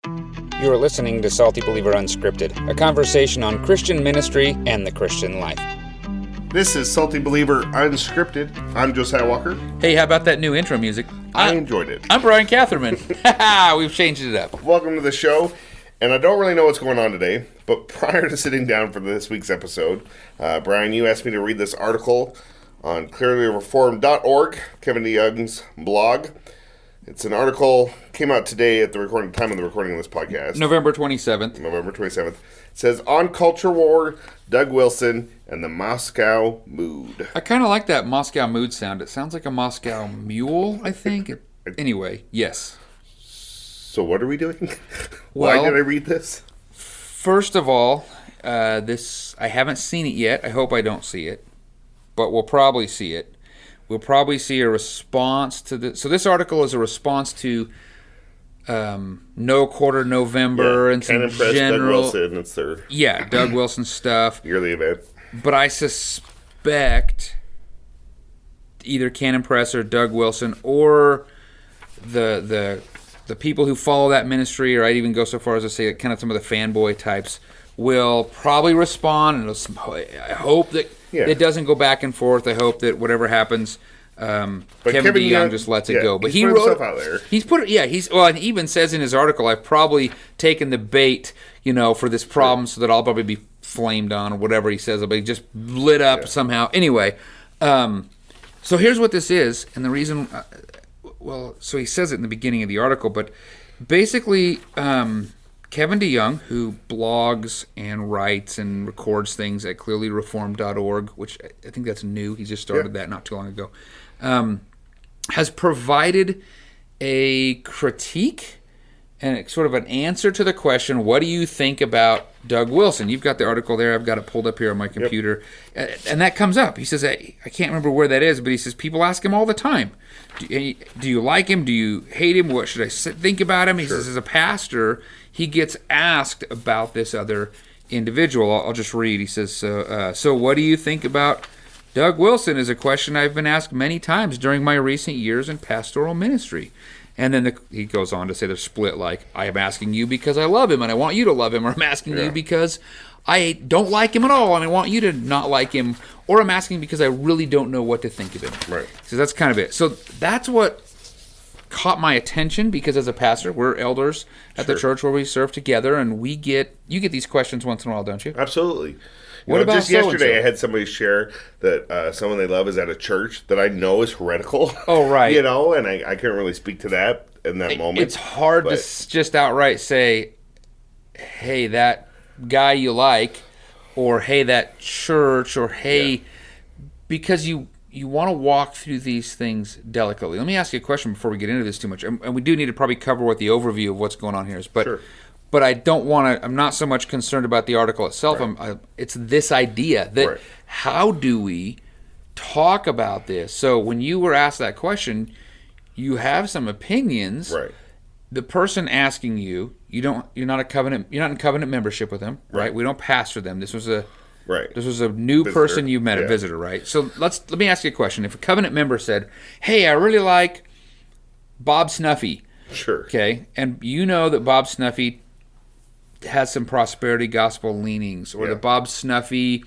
You are listening to Salty Believer Unscripted, a conversation on Christian ministry and the Christian life. This is Salty Believer Unscripted. I'm Josiah Walker. Hey, how about that new intro music? I enjoyed it. I'm Brian Catherman. We've changed it up. Welcome to the show. And I don't really know what's going on today, but prior to sitting down for this week's episode, Brian, you asked me to read this article on clearlyreformed.org, Kevin DeYoung's blog. It's an article, came out today at the time of the recording of this podcast. November 27th. It says, On Culture War, Doug Wilson, and the Moscow Mood. I kind of like that Moscow mood sound. It sounds like a Moscow mule, I think. Anyway, yes. So what are we doing? Why did I read this? First of all, I haven't seen it yet. I hope I don't see it. But we'll probably see it. We'll probably see a response to this. So this article is a response to No Quarter November and some general... Doug Wilson. It's their... Yeah, Doug Wilson stuff. Yearly event. But I suspect either Canon Press or Doug Wilson or the people who follow that ministry, or I'd even go so far as to say kind of some of the fanboy types, will probably respond. And I hope that it doesn't go back and forth. I hope that whatever happens, Kevin DeYoung just lets it go. But he wrote himself out there. He's put it. Yeah, and he even says in his article, I've probably taken the bait, for this problem, so that I'll probably be flamed on or whatever he says. I'll be just lit up somehow. Anyway, so here's what this is, and the reason. So he says it in the beginning of the article, but basically, Kevin DeYoung, who blogs and writes and records things at clearlyreformed.org, which I think that's new. He just started that not too long ago, has provided a critique and sort of an answer to the question, what do you think about Doug Wilson? You've got the article there. I've got it pulled up here on my computer. And that comes up. He says, I can't remember where that is, but he says, people ask him all the time, do you like him? Do you hate him? What should I think about him? He says, as a pastor, he gets asked about this other individual. I'll just read. He says, so what do you think about Doug Wilson is a question I've been asked many times during my recent years in pastoral ministry. And then he goes on to say they're split, like, I am asking you because I love him and I want you to love him, or I'm asking you because I don't like him at all and I want you to not like him, or I'm asking because I really don't know what to think of him. Right. So that's kind of it. So that's what caught my attention, because as a pastor, we're elders at the church where we serve together, and you get these questions once in a while, don't you? Absolutely. What about just yesterday, I had somebody share that someone they love is at a church that I know is heretical. Oh, right. And I can't really speak to that in that moment. It's hard to just outright say, hey, that guy you like, or hey, that church, or hey, because you want to walk through these things delicately. Let me ask you a question before we get into this too much, and we do need to probably cover what the overview of what's going on here is, but I don't want to. I'm not so much concerned about the article itself. Right. It's this idea that how do we talk about this? So when you were asked that question, you have some opinions. Right. The person asking you, you're not in covenant membership with them, right? We don't pastor them. This was a new person you met, a visitor, right? So let me ask you a question. If a covenant member said, "Hey, I really like Bob Snuffy," okay, and you know that Bob Snuffy has some prosperity gospel leanings, or that Bob Snuffy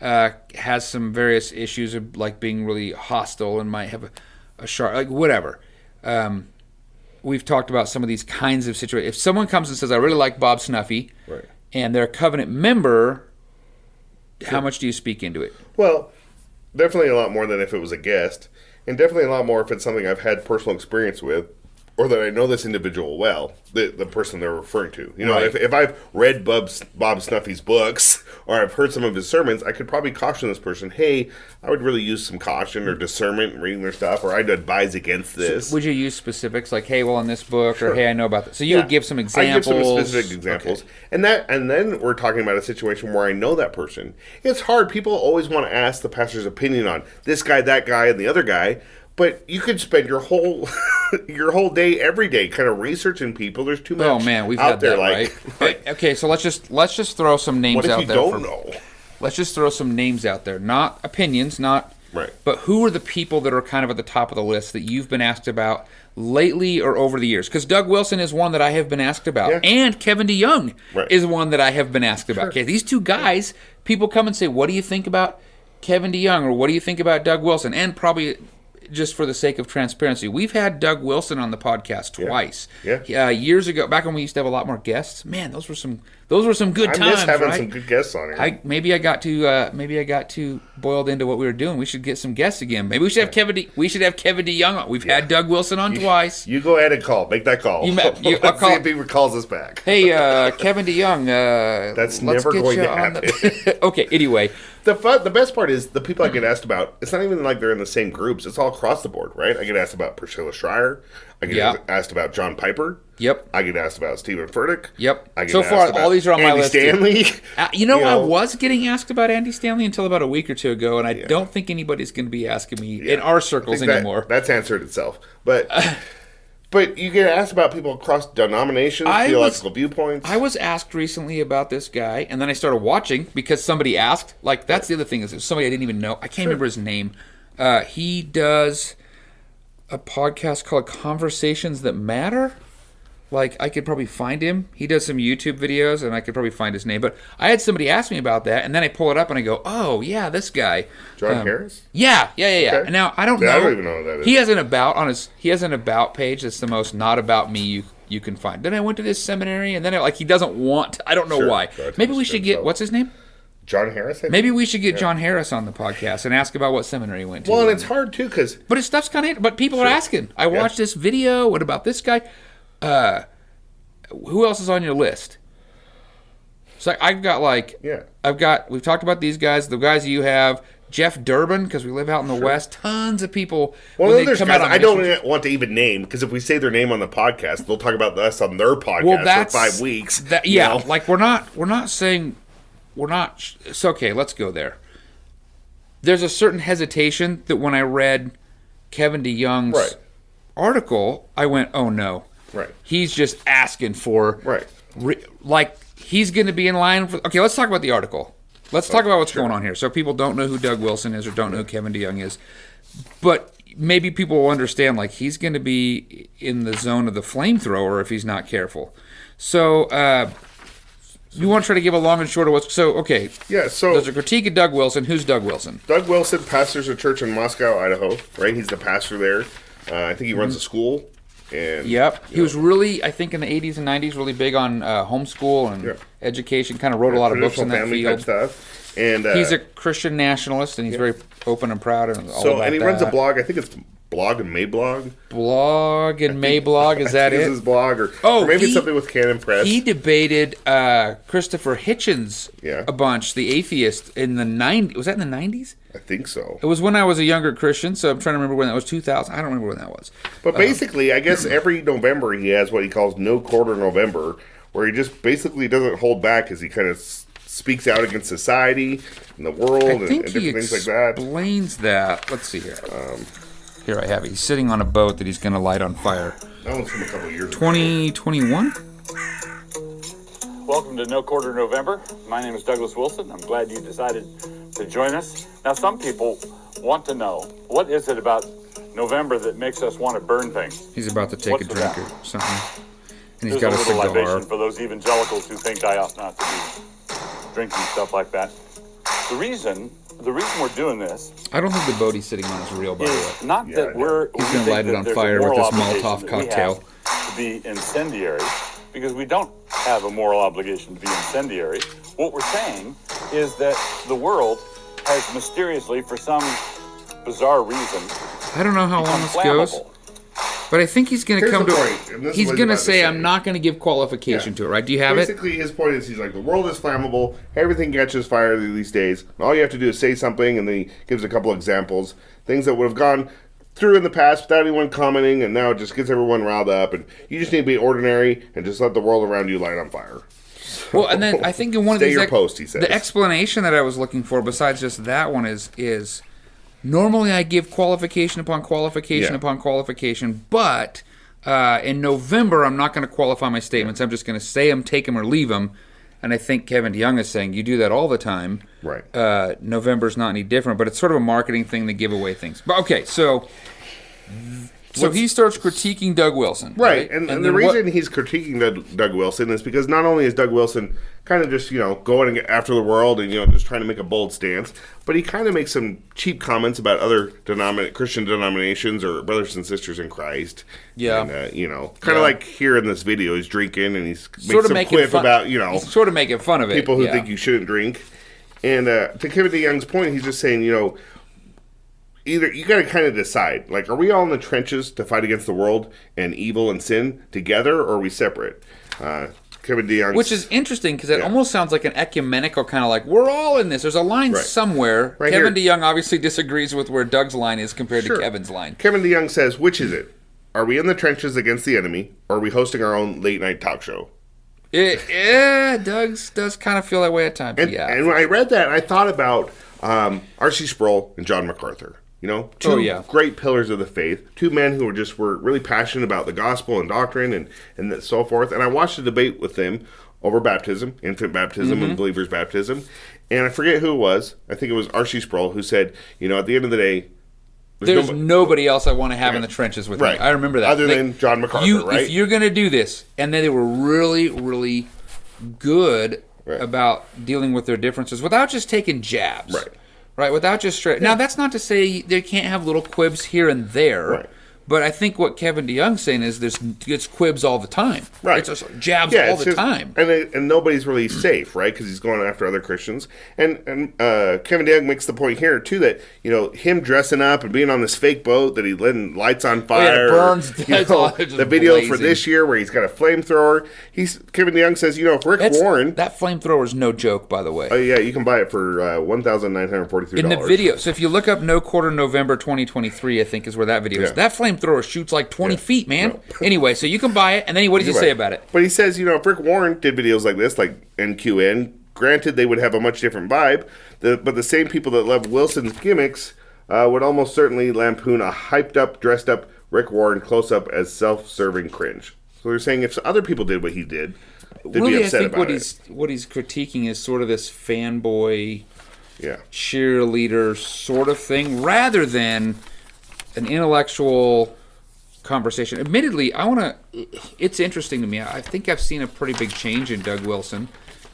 has some various issues of like being really hostile and might have a sharp, like whatever. We've talked about some of these kinds of situations. If someone comes and says, I really like Bob Snuffy, and they're a covenant member, how much do you speak into it? Well, definitely a lot more than if it was a guest, and definitely a lot more if it's something I've had personal experience with, or that I know this individual well, the person they're referring to. If I've read Bob Snuffy's books, or I've heard some of his sermons, I could probably caution this person, hey, I would really use some caution or discernment in reading their stuff, or I'd advise against this. So would you use specifics like, hey, well, in this book, or hey, I know about this? So you would give some examples. I give some specific examples. Okay. And then we're talking about a situation where I know that person. It's hard. People always want to ask the pastor's opinion on this guy, that guy, and the other guy. But you could spend your whole day, every day, kind of researching people. There's too much. Oh man, we've had that, right? Okay, so let's just throw some names out there. What if you don't know? Let's just throw some names out there, not opinions, not Right. But who are the people that are kind of at the top of the list that you've been asked about lately or over the years? Because Doug Wilson is one that I have been asked about. Yeah. And Kevin DeYoung Right. is one that I have been asked about. Okay, these two guys, people come and say, what do you think about Kevin DeYoung, or what do you think about Doug Wilson? And probably just for the sake of transparency, we've had Doug Wilson on the podcast twice. Yeah. Years ago, back when we used to have a lot more guests. Man, those were some good times. I miss having right? some good guests on here. Maybe I got too boiled into what we were doing. We should get some guests again. Maybe we should have Kevin DeYoung on. We've had Doug Wilson on twice. You go ahead and call. Make that call. Let's see if he calls us back. Hey, Kevin DeYoung. That's never going to happen. Okay. Anyway. The best part is the people I get asked about, it's not even like they're in the same groups. It's all across the board, right? I get asked about Priscilla Schreier. I get asked about John Piper. Yep. I get asked about Stephen Furtick. Yep. I get so asked far, about all these are on my Andy list. Stanley. I was getting asked about Andy Stanley until about a week or two ago, and I don't think anybody's going to be asking me in our circles anymore. That's answered itself. But you get asked about people across denominations, theological viewpoints. I was asked recently about this guy, and then I started watching because somebody asked. Like, that's the other thing, is somebody I didn't even know. I can't remember his name. He does a podcast called Conversations That Matter. Like, I could probably find him. He does some YouTube videos, and I could probably find his name. But I had somebody ask me about that, and then I pull it up, and I go, oh, yeah, this guy. John Harris? Yeah. Okay. Now, I don't know. I don't even know who that is. He has an about page that's the most not about me you can find. Then I went to this seminary, and then he doesn't want. I don't know why. Maybe we should get, what's his name? John Harris? Maybe we should get John Harris on the podcast and ask about what seminary he went to. Well, and it's hard, too, because... But his stuff's kind of... But people are asking. I watched this video. What about this guy? Who else is on your list? So I've got we've talked about these guys, the guys you have, Jeff Durbin, because we live out in the West, tons of people. Well, there's guys I don't want to even name, because if we say their name on the podcast, they'll talk about us on their podcast for 5 weeks. Like we're not saying, it's okay, let's go there. There's a certain hesitation that when I read Kevin DeYoung's article, I went, oh no. Right. He's just asking for... Right. He's going to be in line for... Okay, let's talk about the article. Let's talk about what's going on here. So people don't know who Doug Wilson is or don't know who Kevin DeYoung is. But maybe people will understand, he's going to be in the zone of the flamethrower if he's not careful. So... you want to try to give a long and short of what's... So, okay. Yeah, so... There's a critique of Doug Wilson. Who's Doug Wilson? Doug Wilson pastors a church in Moscow, Idaho, right? He's the pastor there. I think he runs a school. And, he was really, I think in the 80s and 90s, really big on homeschool and education, kind of wrote a lot of books in that field. Stuff. And he's a Christian nationalist, and he's very open and proud and all about and he runs a blog, I think it's Blog and Mayblog. Blog and Mayblog, is that it? Is his blog, or maybe it's something with Canon Press. He debated Christopher Hitchens a bunch, the atheist, in the 90s. Was that in the 90s? I think so. It was when I was a younger Christian, so I'm trying to remember when that was. 2000. I don't remember when that was. But basically, I guess every November he has what he calls No Quarter November, where he just basically doesn't hold back as he kind of speaks out against society and the world and different things like that. Explains that. Let's see here. Here I have it. He's sitting on a boat that he's going to light on fire. That one's from a couple of years ago. 2021? Welcome to No Quarter November. My name is Douglas Wilson. I'm glad you decided to join us. Now, some people want to know, what is it about November that makes us want to burn things? He's about to take a drink or something. And he's got There's a little cigar. libation for those evangelicals who think I ought not to be drinking stuff like that. The reason we're doing this, I don't think the boat he's sitting on is real, by the way. is not that we're He's going to light it on fire with this Molotov cocktail. To be incendiary, because we don't have a moral obligation to be incendiary. What we're saying is that the world has mysteriously, for some bizarre reason, I don't know how long this goes, but I think he's going to come to... He's going to say, I'm not going to give qualification to it, right? Do you have Basically, his point is, he's like, the world is flammable, everything catches fire these days, all you have to do is say something, and then he gives a couple examples, things that would have gone through in the past without anyone commenting, and now it just gets everyone riled up, and you just need to be ordinary and just let the world around you light on fire. Well, and then I think in one of Stay these... your post, he says. The explanation that I was looking for, besides just that one, is normally I give qualification upon qualification upon qualification, but in November I'm not going to qualify my statements. I'm just going to say them, take them, or leave them. And I think Kevin DeYoung is saying you do that all the time. Right. November's not any different, but it's sort of a marketing thing to give away things. But okay, so he starts critiquing Doug Wilson. Right. And the reason he's critiquing Doug Wilson is because not only is Doug Wilson kind of just, going after the world and, just trying to make a bold stance, but he kind of makes some cheap comments about other Christian denominations or brothers and sisters in Christ. Yeah. And, kind of like here in this video, he's drinking and he's sort makes some quip about, he's sort of making fun of it. People who think you shouldn't drink. And to Kevin DeYoung's point, he's just saying, either you got to kind of decide, like, are we all in the trenches to fight against the world and evil and sin together, or are we separate? Kevin DeYoung, which is interesting because it almost sounds like an ecumenical kind of like we're all in this. There's a line somewhere. Right Kevin here. DeYoung obviously disagrees with where Doug's line is compared to Kevin's line. Kevin DeYoung says, which is it? Are we in the trenches against the enemy, or are we hosting our own late night talk show? Doug's does kind of feel that way at times. And when I read that, I thought about R.C. Sproul and John MacArthur. Two great pillars of the faith, two men who were really passionate about the gospel and doctrine and so forth. And I watched a debate with them over baptism, infant baptism and believer's baptism. And I forget who it was. I think it was R.C. Sproul who said, at the end of the day, there's nobody else I want to have in the trenches with me. I remember that. Other than John MacArthur, right? If you're going to do this, and then they were really, really good about dealing with their differences without just taking jabs. Right, without just straight. Now, that's not to say they can't have little quibs here and there. Right. But I think what Kevin DeYoung's saying is it's quibs all the time. Right. It's just jabs all the time. And nobody's really safe, right? Because he's going after other Christians. And Kevin DeYoung makes the point here, too, that, him dressing up and being on this fake boat that he lit lights on fire. It burns. The video for this year where he's got a flamethrower. Kevin DeYoung says, if Rick Warren... That flamethrower is no joke, by the way. Oh, yeah, you can buy it for $1,943. In the video. So if you look up No Quarter November 2023, I think is where that video is. That flamethrower shoots like 20 feet, man. No. Anyway, so you can buy it, and then what does he say about it? But he says, if Rick Warren did videos like this, like NQN, granted they would have a much different vibe, but the same people that love Wilson's gimmicks would almost certainly lampoon a hyped-up, dressed-up Rick Warren close-up as self-serving cringe. So they're saying if other people did what he did, they'd be upset about it. What he's critiquing is sort of this fanboy, cheerleader sort of thing, rather than an intellectual conversation. Admittedly, it's interesting to me. I think I've seen a pretty big change in Doug Wilson.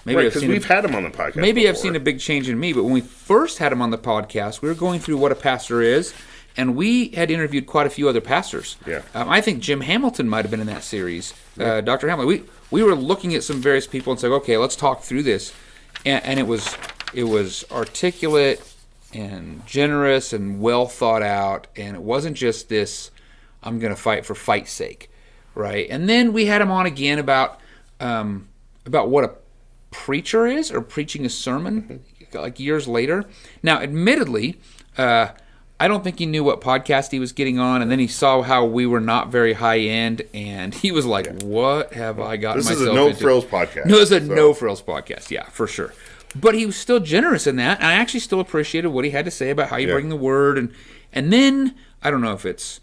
Maybe because we've had him on the podcast. Maybe before. I've seen a big change in me, but when we first had him on the podcast, we were going through what a pastor is, and we had interviewed quite a few other pastors. Yeah. I think Jim Hamilton might have been in that series. Dr. Hamilton. We were looking at some various people and saying, okay, let's talk through this, and it was articulate and generous and well thought out, and it wasn't just this I'm going to fight for fight's sake, right? And then we had him on again about what a preacher is, or preaching a sermon, like years later. Now, admittedly, I don't think he knew what podcast he was getting on, and then he saw how we were not very high end, and he was like, what have I gotten myself into? This is a No Frills podcast. No, it's a No Frills podcast, yeah, for sure. But he was still generous in that, and I actually still appreciated what he had to say about how you bring the word. And then, I don't know if it's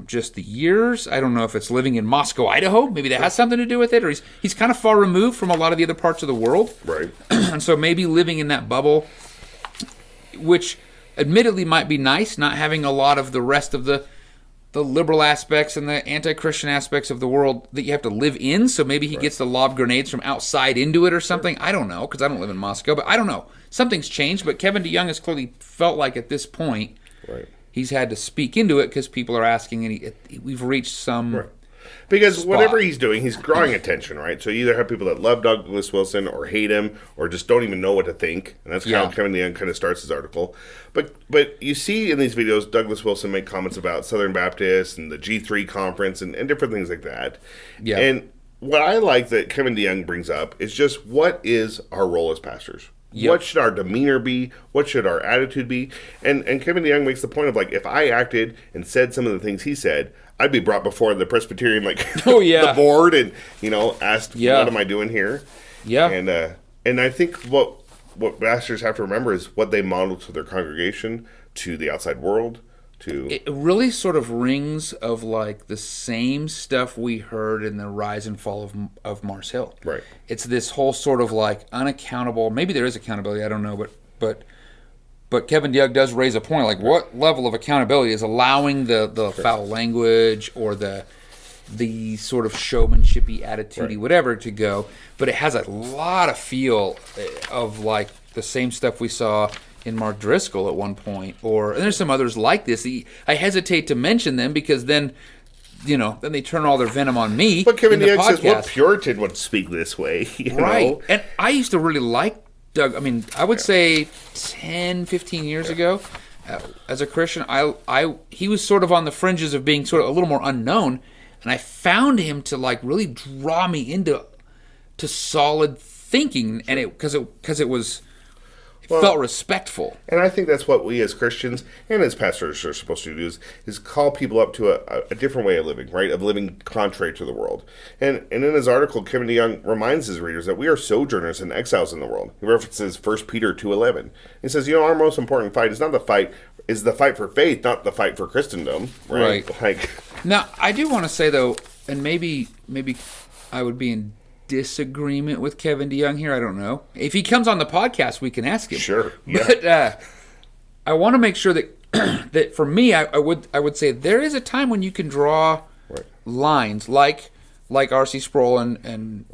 just the years. I don't know if it's living in Moscow, Idaho. Maybe that has something to do with it. Or he's kind of far removed from a lot of the other parts of the world. Right. And so maybe living in that bubble, which admittedly might be nice, not having a lot of the rest of the liberal aspects and the anti-Christian aspects of the world that you have to live in. So maybe he gets to lob grenades from outside into it or something. I don't know, because I don't live in Moscow, but I don't know. Something's changed, but Kevin DeYoung has clearly felt like at this point he's had to speak into it because people are asking, and we've reached some Because spot. whatever he's doing, he's drawing attention, right? So you either have people that love Douglas Wilson or hate him or just don't even know what to think. And that's how Kevin DeYoung kind of starts his article. But you see in these videos, Douglas Wilson make comments about Southern Baptists and the G3 conference and different things like that. Yeah. And what I like that Kevin DeYoung brings up is just what is our role as pastors? Yep. What should our demeanor be? What should our attitude be? And Kevin DeYoung makes the point of, like, if I acted and said some of the things he said, I'd be brought before the Presbyterian, the board and, asked, what am I doing here? Yeah. And I think what pastors have to remember is what they model to their congregation, to the outside world, to... It really sort of rings of like the same stuff we heard in the rise and fall of Mars Hill. Right. It's this whole sort of like unaccountable, maybe there is accountability, I don't know, but Kevin DeYoung does raise a point, like what level of accountability is allowing the foul language or the sort of showmanshipy attitude-y whatever to go, but it has a lot of feel of like the same stuff we saw in Mark Driscoll at one point, and there's some others like this. I hesitate to mention them because then they turn all their venom on me. But Kevin DeYoung says, what Puritan would speak this way? You know? And I used to really like Doug. I mean, I would say 10, 15 years ago, as a Christian, he was sort of on the fringes of being sort of a little more unknown, and I found him to like really draw me into solid thinking, and because it was. Felt respectful. And I think that's what we as Christians and as pastors are supposed to do is call people up to a different way of living, right? Of living contrary to the world. And in his article, Kevin DeYoung reminds his readers that we are sojourners and exiles in the world. He references 1 Peter 2:11. He says, our most important fight is the fight for faith, not the fight for Christendom, right? Now, I do want to say, though, and maybe I would be in disagreement with Kevin DeYoung here. I don't know. If he comes on the podcast, we can ask him. Sure. Yeah. But I want to make sure that that for me, I would say there is a time when you can draw lines like R.C. Sproul and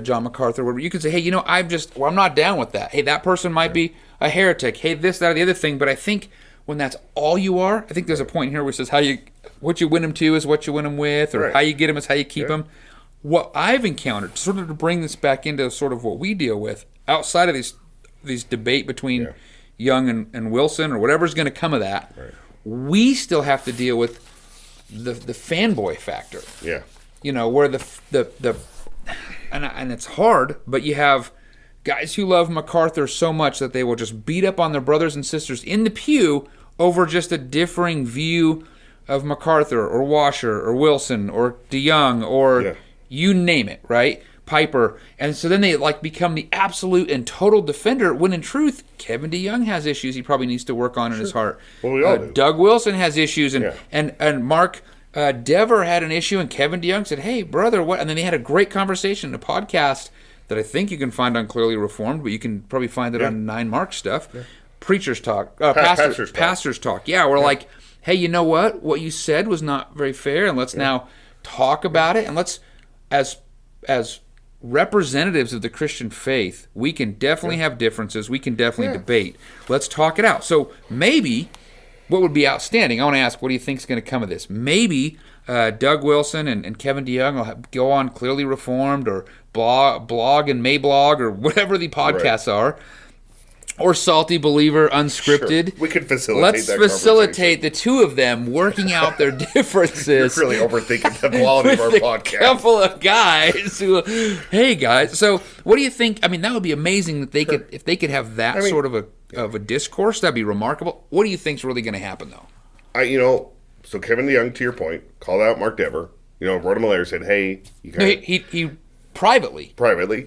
John MacArthur, where you can say, hey, I'm not down with that. Hey, that person might be a heretic. Hey, this, that, or the other thing. But I think when that's all you are, I think there's a point here where it says what you win them to is what you win them with, or how you get them is how you keep them. What I've encountered, sort of to bring this back into sort of what we deal with, outside of these debate between Young and Wilson or whatever's going to come of that, we still have to deal with the fanboy factor. Yeah. Where and it's hard, but you have guys who love MacArthur so much that they will just beat up on their brothers and sisters in the pew over just a differing view of MacArthur or Washer or Wilson or DeYoung or you name it, right? Piper. And so then they like become the absolute and total defender when in truth, Kevin DeYoung has issues he probably needs to work on in his heart. Well, we all do. Doug Wilson has issues and Mark Dever had an issue and Kevin DeYoung said, hey, brother, what? And then they had a great conversation in a podcast that I think you can find on Clearly Reformed, but you can probably find it on 9 Mark stuff. Preachers Talk. Pastors Talk. Yeah, we're like, hey, you know what? What you said was not very fair, and let's now talk about it, and let's as representatives of the Christian faith, we can definitely have differences. We can definitely debate. Let's talk it out. So maybe what would be outstanding, I want to ask, what do you think is going to come of this? Maybe Doug Wilson and Kevin DeYoung will go on Clearly Reformed or blog and Mayblog or whatever the podcasts are. Or Salty Believer Unscripted. Sure. We could facilitate Let's that facilitate the two of them working out their differences. You're really overthinking the quality of our podcast. A couple of guys who, hey guys. So, what do you think? I mean, that would be amazing that they could, if they could have that sort of a discourse. That'd be remarkable. What do you think's really going to happen, though? So Kevin DeYoung, to your point, called out Mark Dever. Wrote him a letter, said, hey, you kind of... He Privately.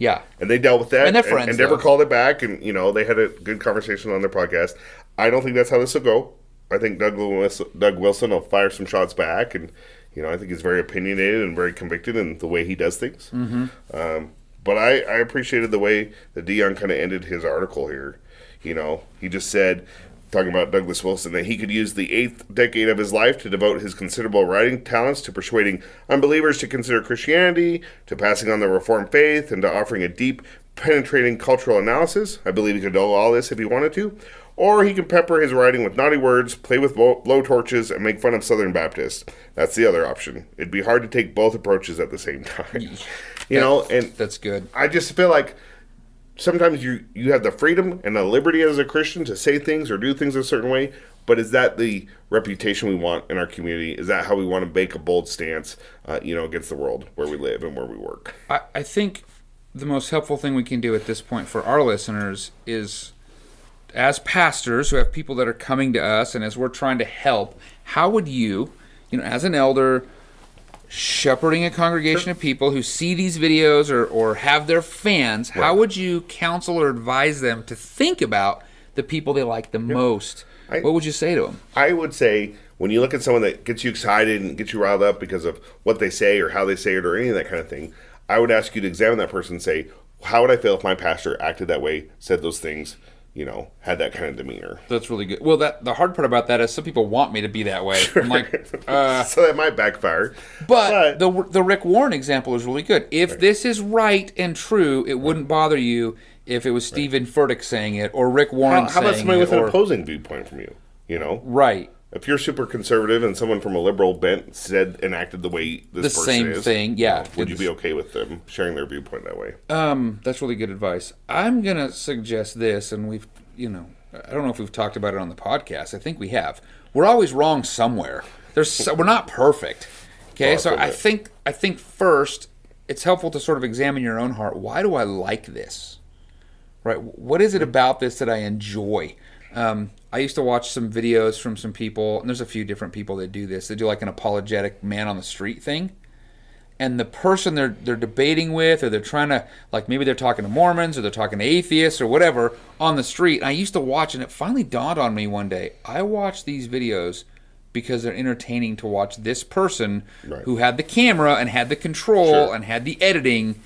Yeah. And they dealt with that. And they're friends, and never called it back. And, they had a good conversation on their podcast. I don't think that's how this will go. I think Doug Wilson will fire some shots back. And, I think he's very opinionated and very convicted in the way he does things. Mm-hmm. But I appreciated the way that DeYoung kind of ended his article here. He just said, talking about Douglas Wilson, that he could use the 8th decade of his life to devote his considerable writing talents to persuading unbelievers to consider Christianity, to passing on the Reformed faith, and to offering a deep, penetrating cultural analysis. I believe he could do all this if he wanted to. Or he can pepper his writing with naughty words, play with blow torches, and make fun of Southern Baptists. That's the other option. It'd be hard to take both approaches at the same time. And that's good. I just feel like sometimes you have the freedom and the liberty as a Christian to say things or do things a certain way, but is that the reputation we want in our community? Is that how we want to make a bold stance, against the world where we live and where we work? I think the most helpful thing we can do at this point for our listeners is, as pastors who have people that are coming to us and as we're trying to help, how would you, as an elder, shepherding a congregation of people who see these videos or have their fans, how would you counsel or advise them to think about the people they like the most? What would you say to them? I would say when you look at someone that gets you excited and gets you riled up because of what they say or how they say it or any of that kind of thing, I would ask you to examine that person and say, how would I feel if my pastor acted that way, said those things, had that kind of demeanor? That's really good. Well, the hard part about that is some people want me to be that way. Sure. I'm like, so that might backfire. But the Rick Warren example is really good. If this is right and true, it wouldn't bother you if it was Stephen Furtick saying it or Rick Warren saying it. How about somebody with an opposing viewpoint from you? Right. If you're super conservative and someone from a liberal bent said and acted the way this person same is, thing, yeah. Would you be okay with them sharing their viewpoint that way? That's really good advice. I'm gonna suggest this, and we've, I don't know if we've talked about it on the podcast. I think we have. We're always wrong somewhere. We're not perfect. Okay, so I think first it's helpful to sort of examine your own heart. Why do I like this? Right? What is it about this that I enjoy? I used to watch some videos from some people, and there's a few different people that do this. They do like an apologetic man on the street thing. And the person they're debating with, or they're trying to, like maybe they're talking to Mormons, or they're talking to atheists, or whatever, on the street. And I used to watch, and it finally dawned on me one day, I watch these videos because they're entertaining to watch this person who had the camera and had the control and had the editing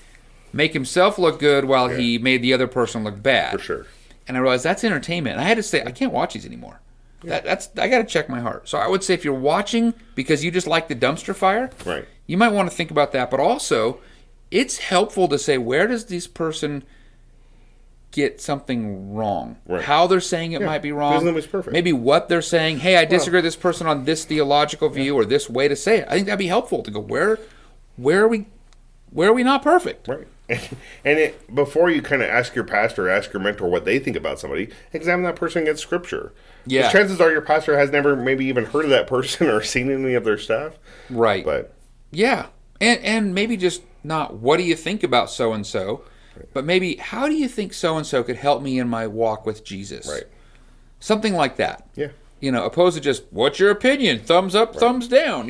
make himself look good while he made the other person look bad. For sure. And I realized that's entertainment. And I had to say, I can't watch these anymore. I got to check my heart. So I would say if you're watching because you just like the dumpster fire, you might want to think about that. But also, it's helpful to say, where does this person get something wrong? How they're saying it might be wrong. Nobody's perfect. Maybe what they're saying. Hey, I disagree with this person on this theological view or this way to say it. I think that'd be helpful to go, where are we not perfect? Right. And before you kind of ask your pastor or ask your mentor what they think about somebody, examine that person against Scripture. Yeah. Because chances are your pastor has never maybe even heard of that person or seen any of their stuff. Right. But yeah. And maybe just not what do you think about so-and-so, but maybe how do you think so-and-so could help me in my walk with Jesus? Right. Something like that. Yeah. Opposed to just, what's your opinion? Thumbs up, thumbs down.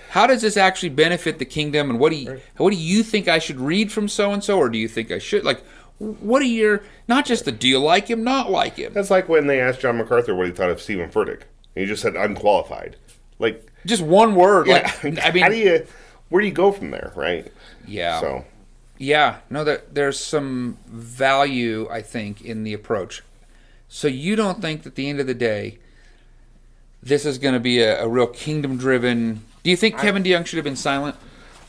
How does this actually benefit the kingdom? And what do you think I should read from so-and-so? Or do you think I should? Like, what are your, not just the do you like him, not like him? That's like when they asked John MacArthur what he thought of Stephen Furtick. And he just said unqualified. Like, just one word. Yeah. Where do you go from there, right? Yeah. So. Yeah. No, there's some value, I think, in the approach. So you don't think that at the end of the day, this is going to be a real kingdom-driven... Do you think Kevin DeYoung should have been silent?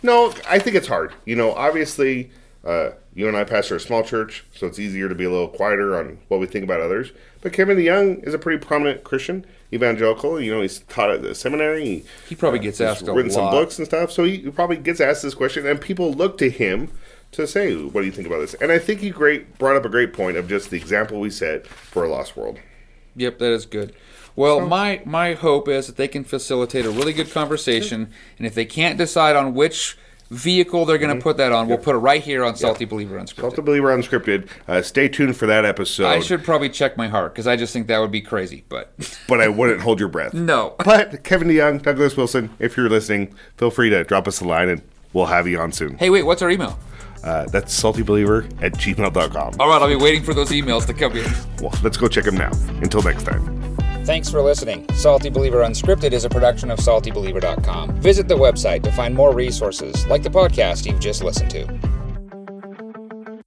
No, I think it's hard. Obviously, you and I pastor a small church, so it's easier to be a little quieter on what we think about others. But Kevin DeYoung is a pretty prominent Christian, evangelical. He's taught at the seminary. He probably gets asked a lot. He's written some books and stuff, so he probably gets asked this question, and people look to him to say, what do you think about this? And I think he brought up a great point of just the example we set for a lost world. Yep, that is good. Well, my hope is that they can facilitate a really good conversation, and if they can't decide on which vehicle they're going to put that on, we'll put it right here on Salty Believer Unscripted. Salty Believer Unscripted. Stay tuned for that episode. I should probably check my heart, because I just think that would be crazy, but... But I wouldn't hold your breath. No. But Kevin DeYoung, Douglas Wilson, if you're listening, feel free to drop us a line, and we'll have you on soon. Hey, wait, what's our email? That's saltybeliever@gmail.com. All right, I'll be waiting for those emails to come in. Well, let's go check them now. Until next time. Thanks for listening. Salty Believer Unscripted is a production of SaltyBeliever.com. Visit the website to find more resources like the podcast you've just listened to.